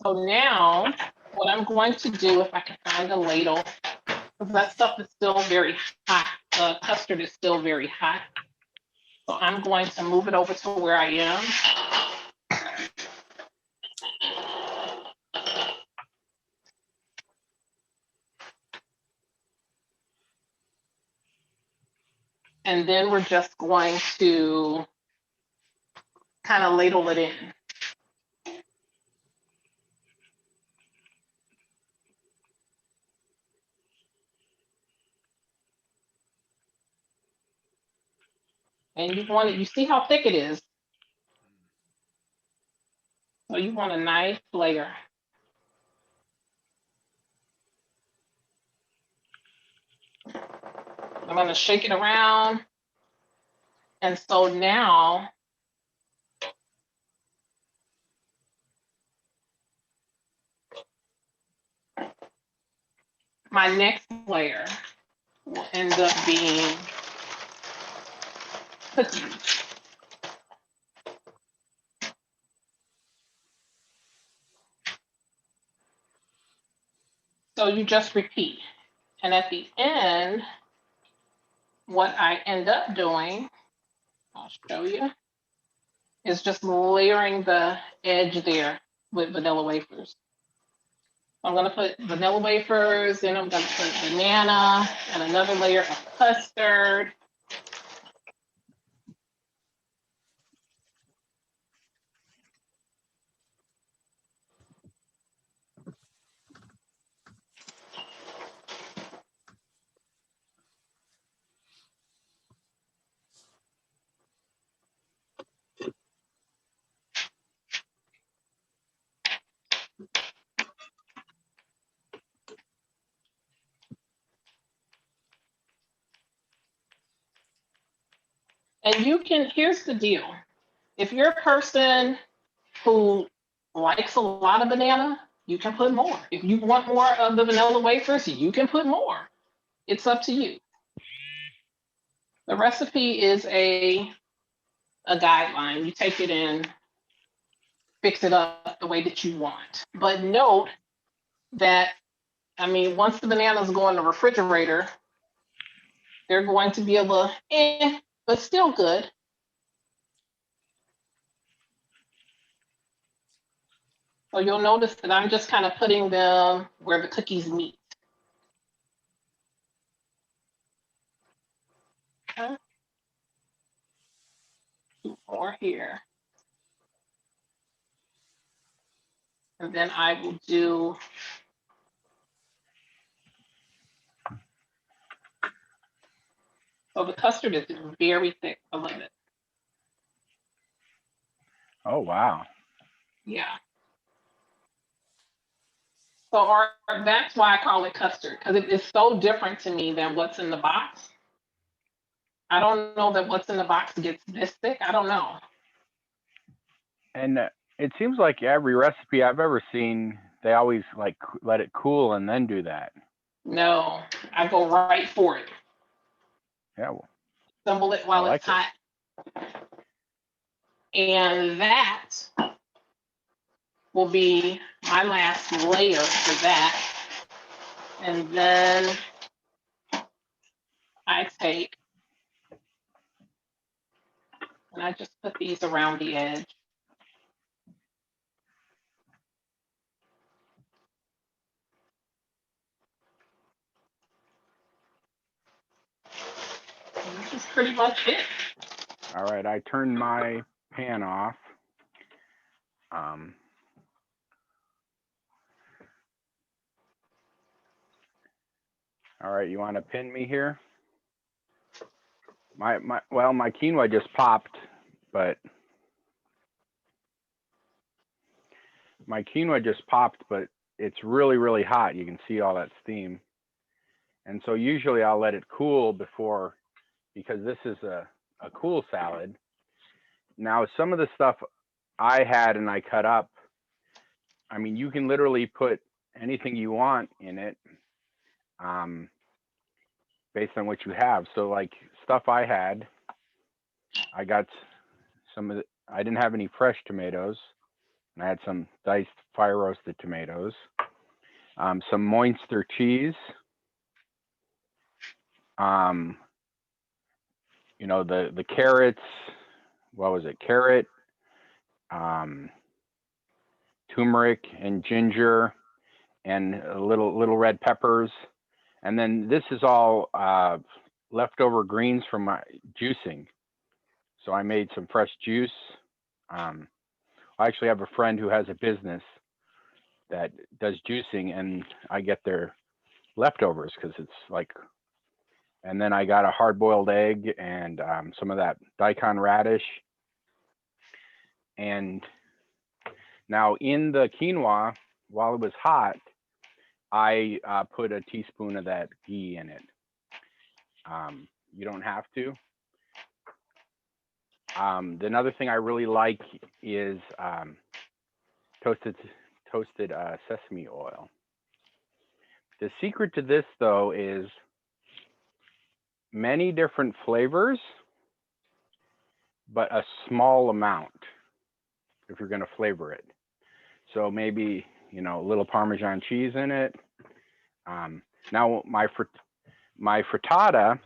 [SPEAKER 5] So now what I'm going to do, if I can find a ladle, because that stuff is still very hot. The custard is still very hot. So I'm going to move it over to where I am. And then we're just going to kind of ladle it in. And you want it, you see how thick it is. So you want a nice layer. I'm going to shake it around. And so now my next layer will end up being cookies. So you just repeat. And at the end, what I end up doing, I'll show you, is just layering the edge there with vanilla wafers. I'm gonna put vanilla wafers, then I'm gonna put banana and another layer of custard. And you can, here's the deal. If you're a person who likes a lot of banana, you can put more. If you want more of the vanilla wafers, you can put more. It's up to you. The recipe is a guideline. You take it and fix it up the way that you want. But note that, I mean, once the bananas go in the refrigerator, they're going to be a little but still good. So you'll notice that I'm just kind of putting them where the cookies meet. Okay. More here. And then I will do so the custard is very thick. I love it.
[SPEAKER 6] Oh, wow.
[SPEAKER 5] Yeah. So that's why I call it custard, because it is so different to me than what's in the box. I don't know that what's in the box gets this thick. I don't know.
[SPEAKER 6] And it seems like every recipe I've ever seen, they always like let it cool and then do that.
[SPEAKER 5] No, I go right for it.
[SPEAKER 6] Yeah. Well,
[SPEAKER 5] Assemble it while
[SPEAKER 6] like
[SPEAKER 5] it's hot. And that will be my last layer for that. And then I take and I just put these around the edge. And this is pretty much it.
[SPEAKER 6] all right. I turned my pan off. All right. You want to pin me here? My quinoa just popped, but it's really, really hot. You can see all that steam. And so usually I'll let it cool before, because this is a cool salad. Now, some of the stuff I had and I cut up, I mean, you can literally put anything you want in it, based on what you have. So like stuff I had, I got I didn't have any fresh tomatoes, and I had some diced fire roasted tomatoes, some Munster cheese, you know, the carrots, what was it? Carrot, turmeric and ginger, and little red peppers. And then this is all leftover greens from my juicing. So I made some fresh juice. I actually have a friend who has a business that does juicing, and I get their leftovers because it's like, and then I got a hard-boiled egg and some of that daikon radish. And now in the quinoa, while it was hot, I put a teaspoon of that ghee in it. You don't have to. Another thing I really like is toasted sesame oil. The secret to this though is many different flavors, but a small amount if you're going to flavor it. So maybe, you know, a little Parmesan cheese in it. Now my frittata,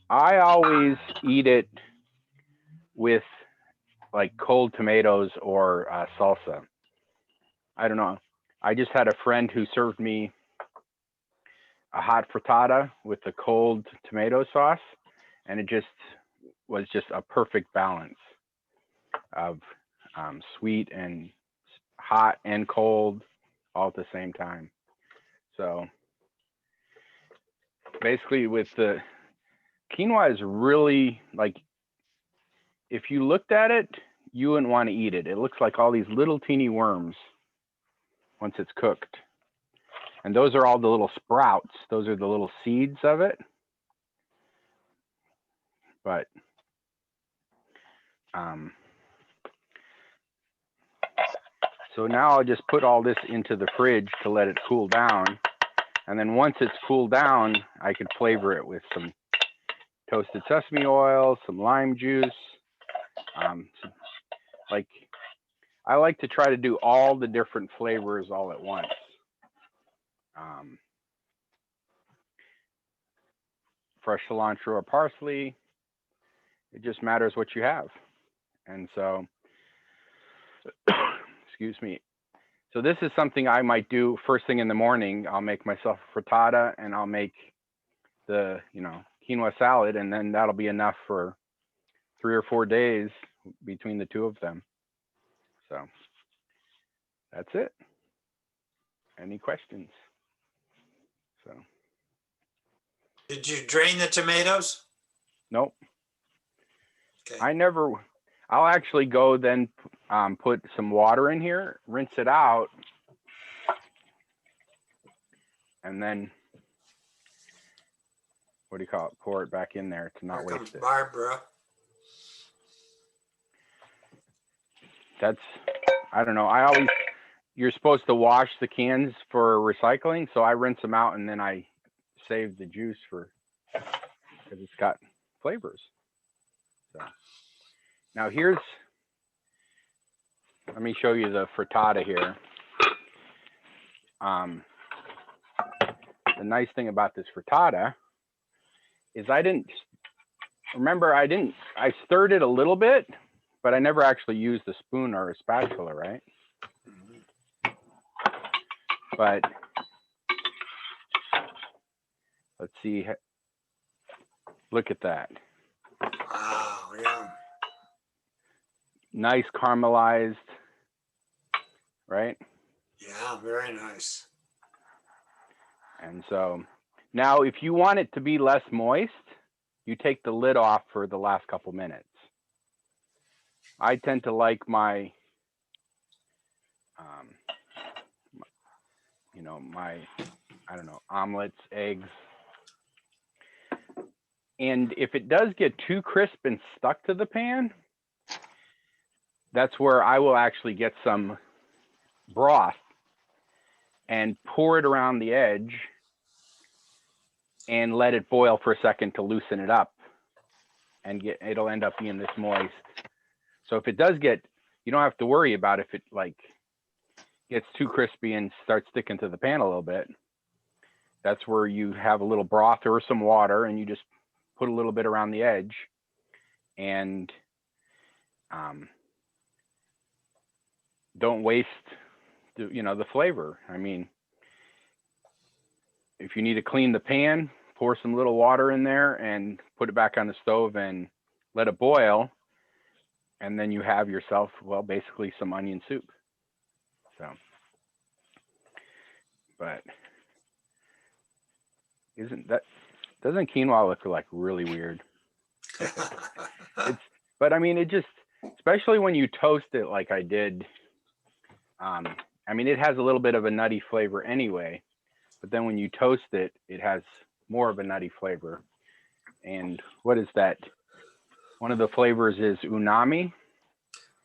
[SPEAKER 6] I always eat it with like cold tomatoes or salsa. I don't know. I just had a friend who served me a hot frittata with a cold tomato sauce, and it just was just a perfect balance of sweet and hot and cold all at the same time. So basically with the quinoa is really like, if you looked at it, you wouldn't want to eat it. It looks like all these little teeny worms once it's cooked. And those are all the little sprouts. Those are the little seeds of it. But so now I'll just put all this into the fridge to let it cool down. And then once it's cooled down, I can flavor it with some toasted sesame oil, some lime juice. Like, I like to try to do all the different flavors all at once. Fresh cilantro or parsley, it just matters what you have. And so, excuse me. So this is something I might do first thing in the morning. I'll make myself a frittata and I'll make the, you know, quinoa salad, and then that'll be enough for 3 or 4 days between the two of them. So that's it. Any questions? So.
[SPEAKER 1] Did you drain the tomatoes?
[SPEAKER 6] Nope.
[SPEAKER 1] Okay.
[SPEAKER 6] I'll actually go then put some water in here, rinse it out, and then, what do you call it? Pour it back in there to not
[SPEAKER 1] Here comes
[SPEAKER 6] waste it.
[SPEAKER 1] Barbara.
[SPEAKER 6] That's, I don't know. You're supposed to wash the cans for recycling, so I rinse them out and then I save the juice because it's got flavors. So now let me show you the frittata here. The nice thing about this frittata is I stirred it a little bit, but I never actually used a spoon or a spatula, right? But let's see, look at that.
[SPEAKER 1] Wow, yeah.
[SPEAKER 6] Nice caramelized, right?
[SPEAKER 1] Yeah, very nice.
[SPEAKER 6] And so now if you want it to be less moist, you take the lid off for the last couple minutes. I tend to like my, you know, I don't know, omelets, eggs. And if it does get too crisp and stuck to the pan, that's where I will actually get some broth and pour it around the edge and let it boil for a second to loosen it up, and it'll end up being this moist. So if it does get, you don't have to worry about if it like gets too crispy and starts sticking to the pan a little bit. That's where you have a little broth or some water and you just put a little bit around the edge, and don't waste the flavor. I mean, if you need to clean the pan, pour some little water in there and put it back on the stove and let it boil. And then you have yourself, well, basically some onion soup. So, but doesn't quinoa look like really weird? But I mean, it just, especially when you toast it like I did, I mean, it has a little bit of a nutty flavor anyway, but then when you toast it, it has more of a nutty flavor. And what is that? One of the flavors is umami.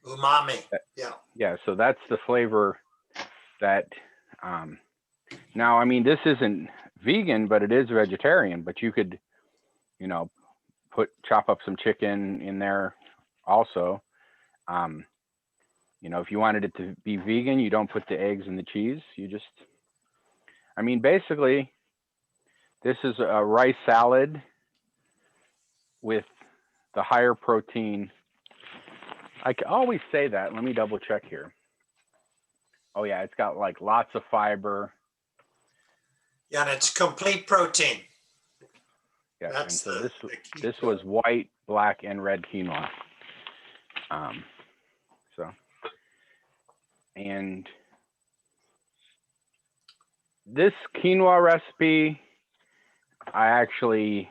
[SPEAKER 1] Umami, yeah.
[SPEAKER 6] Yeah, so that's the flavor that Now, I mean, this isn't vegan, but it is vegetarian, but you could, you know, chop up some chicken in there also. You know, if you wanted it to be vegan, you don't put the eggs and the cheese. You just, I mean, basically, this is a rice salad with the higher protein. I can always say that. Let me double check here. Oh yeah, it's got like lots of fiber.
[SPEAKER 1] Yeah, and it's complete protein.
[SPEAKER 6] Yeah, and
[SPEAKER 1] That's
[SPEAKER 6] so
[SPEAKER 1] the key
[SPEAKER 6] this
[SPEAKER 1] to
[SPEAKER 6] was
[SPEAKER 1] it.
[SPEAKER 6] white, black, and red quinoa. So, and this quinoa recipe, I actually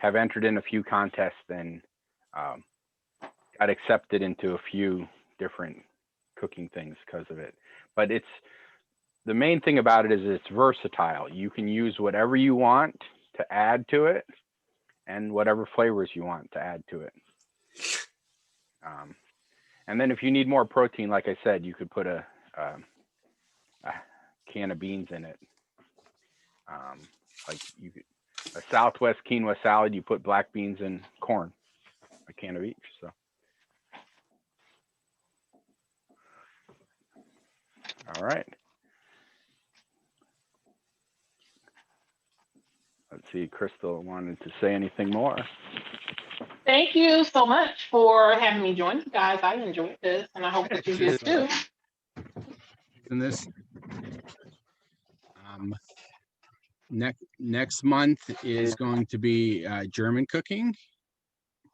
[SPEAKER 6] have entered in a few contests and got accepted into a few different cooking things because of it. But it's, the main thing about it is it's versatile. You can use whatever you want to add to it and whatever flavors you want to add to it. And then if you need more protein, like I said, you could put a can of beans in it. Like you could, a Southwest quinoa salad, you put black beans and corn, a can of each. So. All right. Let's see, Crystal wanted to say anything more.
[SPEAKER 5] Thank you so much for having me join you guys. I enjoyed this, and I hope that you did too.
[SPEAKER 2] In this, next month is going to be German cooking,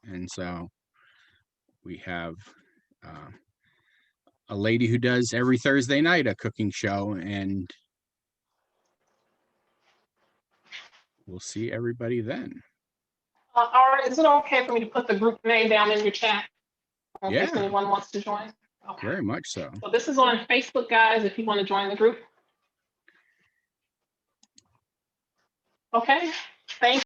[SPEAKER 2] and so we have a lady who does every Thursday night a cooking show, and we'll see everybody then.
[SPEAKER 5] All right, is it okay for me to put the group name down in your chat in case
[SPEAKER 2] Yeah.
[SPEAKER 5] anyone wants to join? Okay.
[SPEAKER 2] Very much so.
[SPEAKER 5] So this is on Facebook, guys, if you want to join the group. Okay, thank